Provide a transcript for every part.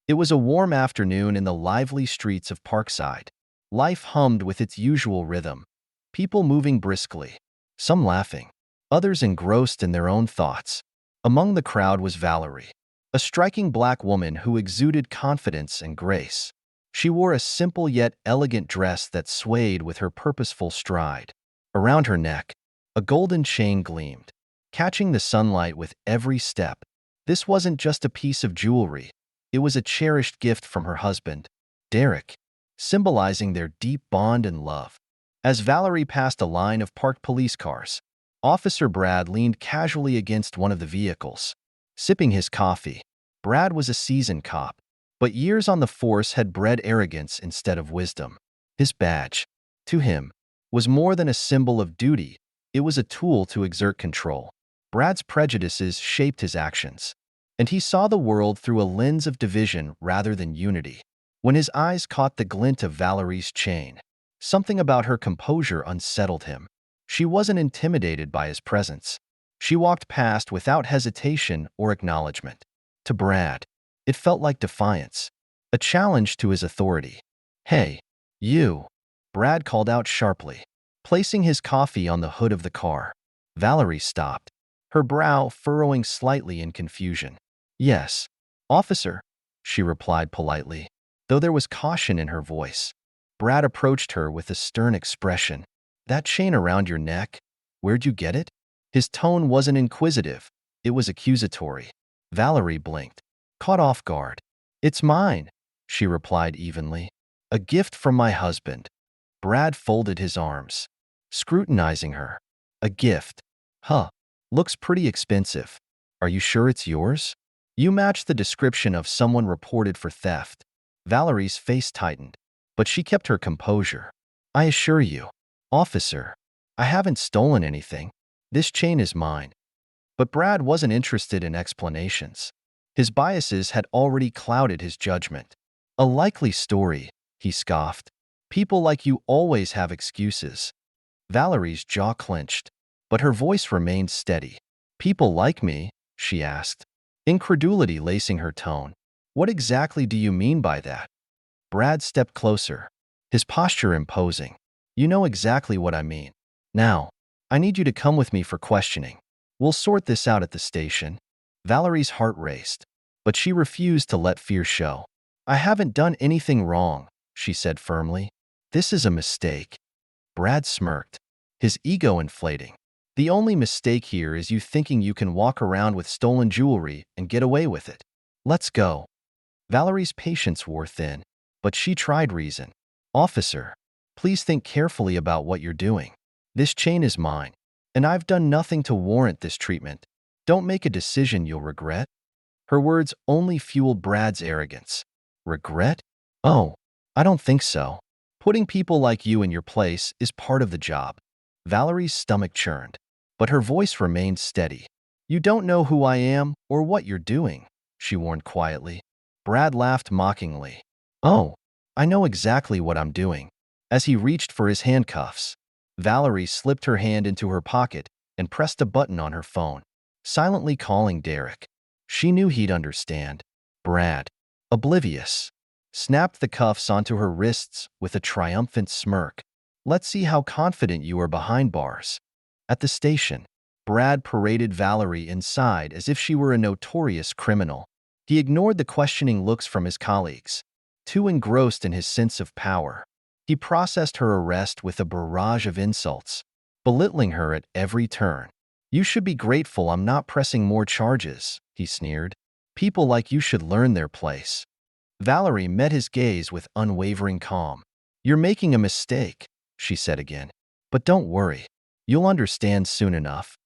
It was a warm afternoon in the lively streets of Parkside. Life hummed with its usual rhythm, people moving briskly, some laughing, others engrossed in their own thoughts. Among the crowd was Valerie, a striking black woman who exuded confidence and grace. She wore a simple yet elegant dress that swayed with her purposeful stride. Around her neck, a golden chain gleamed, catching the sunlight with every step. This wasn't just a piece of jewelry. It was a cherished gift from her husband, Derek, symbolizing their deep bond and love. As Valerie passed a line of parked police cars, Officer Brad leaned casually against one of the vehicles, sipping his coffee. Brad was a seasoned cop, but years on the force had bred arrogance instead of wisdom. His badge, to him, was more than a symbol of duty. It was a tool to exert control. Brad's prejudices shaped his actions, and he saw the world through a lens of division rather than unity. When his eyes caught the glint of Valerie's chain, something about her composure unsettled him. She wasn't intimidated by his presence. She walked past without hesitation or acknowledgement. To Brad, it felt like defiance, a challenge to his authority. "Hey, you," Brad called out sharply, placing his coffee on the hood of the car. Valerie stopped, her brow furrowing slightly in confusion. "Yes, officer," she replied politely, though there was caution in her voice. Brad approached her with a stern expression. "That chain around your neck, where'd you get it?" His tone wasn't inquisitive, it was accusatory. Valerie blinked, caught off guard. "It's mine," she replied evenly. "A gift from my husband." Brad folded his arms, scrutinizing her. "A gift? Huh. Looks pretty expensive. Are you sure it's yours? You match the description of someone reported for theft." Valerie's face tightened, but she kept her composure. "I assure you, officer, I haven't stolen anything. This chain is mine." But Brad wasn't interested in explanations. His biases had already clouded his judgment. "A likely story," he scoffed. "People like you always have excuses." Valerie's jaw clenched, but her voice remained steady. "People like me?" she asked, incredulity lacing her tone. "What exactly do you mean by that?" Brad stepped closer, his posture imposing. "You know exactly what I mean. Now, I need you to come with me for questioning. We'll sort this out at the station." Valerie's heart raced, but she refused to let fear show. "I haven't done anything wrong," she said firmly. "This is a mistake." Brad smirked, his ego inflating. "The only mistake here is you thinking you can walk around with stolen jewelry and get away with it. Let's go." Valerie's patience wore thin, but she tried reason. "Officer, please think carefully about what you're doing. This chain is mine, and I've done nothing to warrant this treatment. Don't make a decision you'll regret." Her words only fueled Brad's arrogance. "Regret? Oh, I don't think so. Putting people like you in your place is part of the job." Valerie's stomach churned, but her voice remained steady. "You don't know who I am or what you're doing," she warned quietly. Brad laughed mockingly. "Oh, I know exactly what I'm doing." As he reached for his handcuffs, Valerie slipped her hand into her pocket and pressed a button on her phone, silently calling Derek. She knew he'd understand. Brad, oblivious, snapped the cuffs onto her wrists with a triumphant smirk. "Let's see how confident you are behind bars." At the station, Brad paraded Valerie inside as if she were a notorious criminal. He ignored the questioning looks from his colleagues, too engrossed in his sense of power. He processed her arrest with a barrage of insults, belittling her at every turn. "You should be grateful I'm not pressing more charges," he sneered. "People like you should learn their place." Valerie met his gaze with unwavering calm. "You're making a mistake," she said again. "But don't worry, you'll understand soon enough."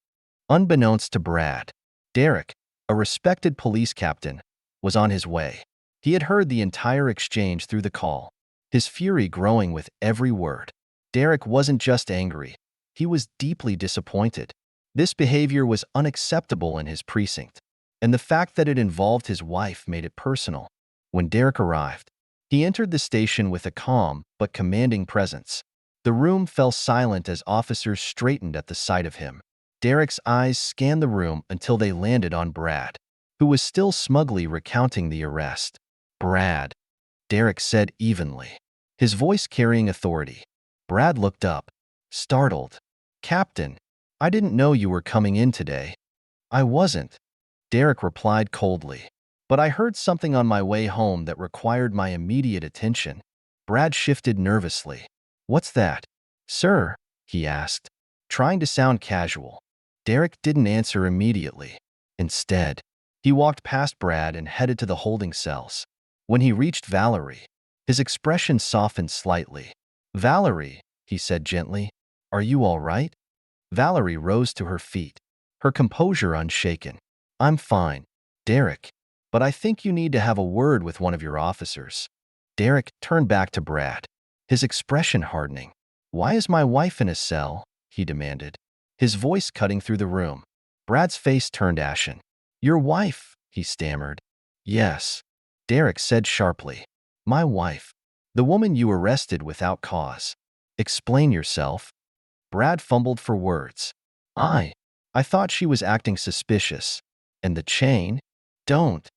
Unbeknownst to Brad, Derek, a respected police captain, was on his way. He had heard the entire exchange through the call, his fury growing with every word. Derek wasn't just angry, he was deeply disappointed. This behavior was unacceptable in his precinct, and the fact that it involved his wife made it personal. When Derek arrived, he entered the station with a calm but commanding presence. The room fell silent as officers straightened at the sight of him. Derek's eyes scanned the room until they landed on Brad, who was still smugly recounting the arrest. Brad, Derek said evenly, his voice carrying authority. Brad looked up, startled. Captain, I didn't know you were coming in today. I wasn't, Derek replied coldly. But I heard something on my way home that required my immediate attention. Brad shifted nervously. What's that? Sir, he asked, trying to sound casual. Derek didn't answer immediately. Instead, he walked past Brad and headed to the holding cells. When he reached Valerie, his expression softened slightly. Valerie, he said gently, are you all right? Valerie rose to her feet, her composure unshaken. I'm fine, Derek, but I think you need to have a word with one of your officers. Derek turned back to Brad, his expression hardening. Why is my wife in a cell? He demanded, his voice cutting through the room. Brad's face turned ashen. Your wife, he stammered. Yes, Derek said sharply. My wife. The woman you arrested without cause. Explain yourself. Brad fumbled for words. I thought she was acting suspicious. And the chain? Don't.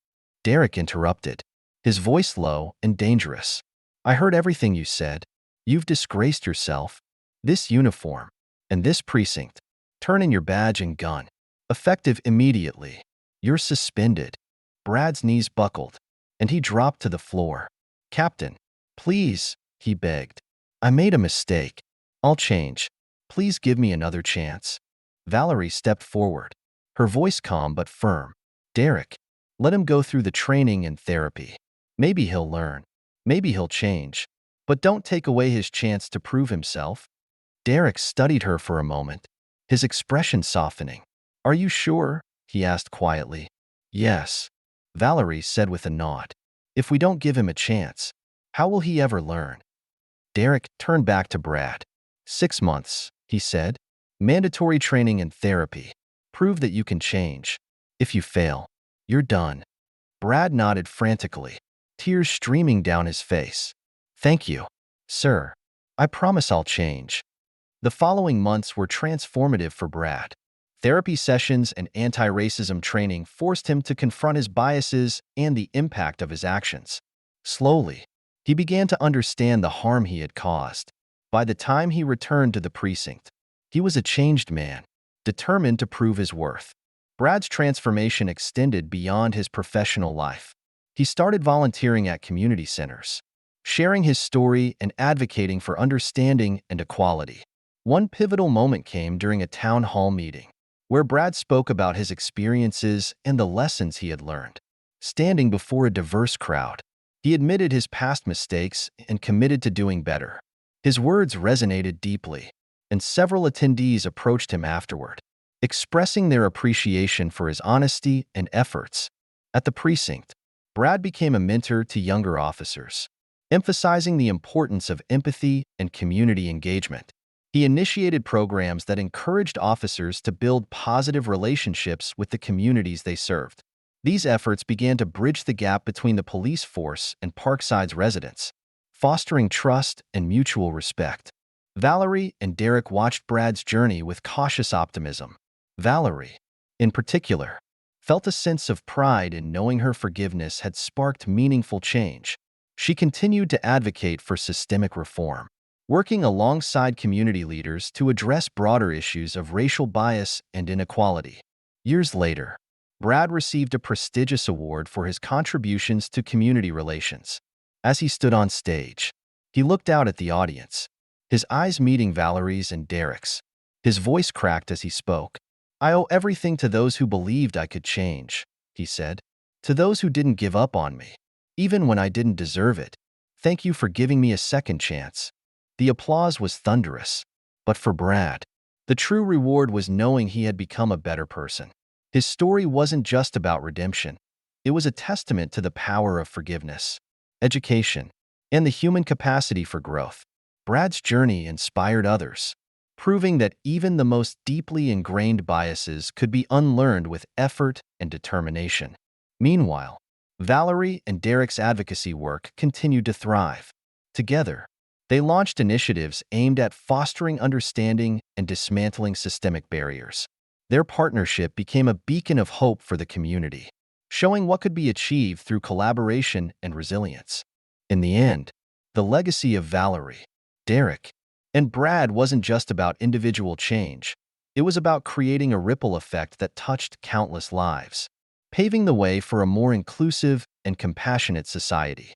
Derek interrupted, his voice low and dangerous. I heard everything you said. You've disgraced yourself. This uniform. And this precinct. Turn in your badge and gun. Effective immediately. You're suspended. Brad's knees buckled, and he dropped to the floor. Captain, please, he begged. I made a mistake. I'll change. Please give me another chance. Valerie stepped forward, her voice calm but firm. Derek, let him go through the training and therapy. Maybe he'll learn. Maybe he'll change. But don't take away his chance to prove himself. Derek studied her for a moment, his expression softening. Are you sure? He asked quietly. Yes, Valerie said with a nod. If we don't give him a chance, how will he ever learn? Derek turned back to Brad. 6 months, he said. Mandatory training and therapy. Prove that you can change. If you fail, you're done. Brad nodded frantically, tears streaming down his face. Thank you, sir. I promise I'll change. The following months were transformative for Brad. Therapy sessions and anti-racism training forced him to confront his biases and the impact of his actions. Slowly, he began to understand the harm he had caused. By the time he returned to the precinct, he was a changed man, determined to prove his worth. Brad's transformation extended beyond his professional life. He started volunteering at community centers, sharing his story and advocating for understanding and equality. One pivotal moment came during a town hall meeting, where Brad spoke about his experiences and the lessons he had learned. Standing before a diverse crowd, he admitted his past mistakes and committed to doing better. His words resonated deeply, and several attendees approached him afterward, expressing their appreciation for his honesty and efforts. At the precinct, Brad became a mentor to younger officers, emphasizing the importance of empathy and community engagement. He initiated programs that encouraged officers to build positive relationships with the communities they served. These efforts began to bridge the gap between the police force and Parkside's residents, fostering trust and mutual respect. Valerie and Derek watched Brad's journey with cautious optimism. Valerie, in particular, felt a sense of pride in knowing her forgiveness had sparked meaningful change. She continued to advocate for systemic reform, working alongside community leaders to address broader issues of racial bias and inequality. Years later, Brad received a prestigious award for his contributions to community relations. As he stood on stage, he looked out at the audience, his eyes meeting Valerie's and Derek's. His voice cracked as he spoke. I owe everything to those who believed I could change, he said. To those who didn't give up on me, even when I didn't deserve it. Thank you for giving me a second chance. The applause was thunderous. But for Brad, the true reward was knowing he had become a better person. His story wasn't just about redemption. It was a testament to the power of forgiveness, education, and the human capacity for growth. Brad's journey inspired others, proving that even the most deeply ingrained biases could be unlearned with effort and determination. Meanwhile, Valerie and Derek's advocacy work continued to thrive. Together, they launched initiatives aimed at fostering understanding and dismantling systemic barriers. Their partnership became a beacon of hope for the community, showing what could be achieved through collaboration and resilience. In the end, the legacy of Valerie, Derek, and Brad wasn't just about individual change. It was about creating a ripple effect that touched countless lives, paving the way for a more inclusive and compassionate society.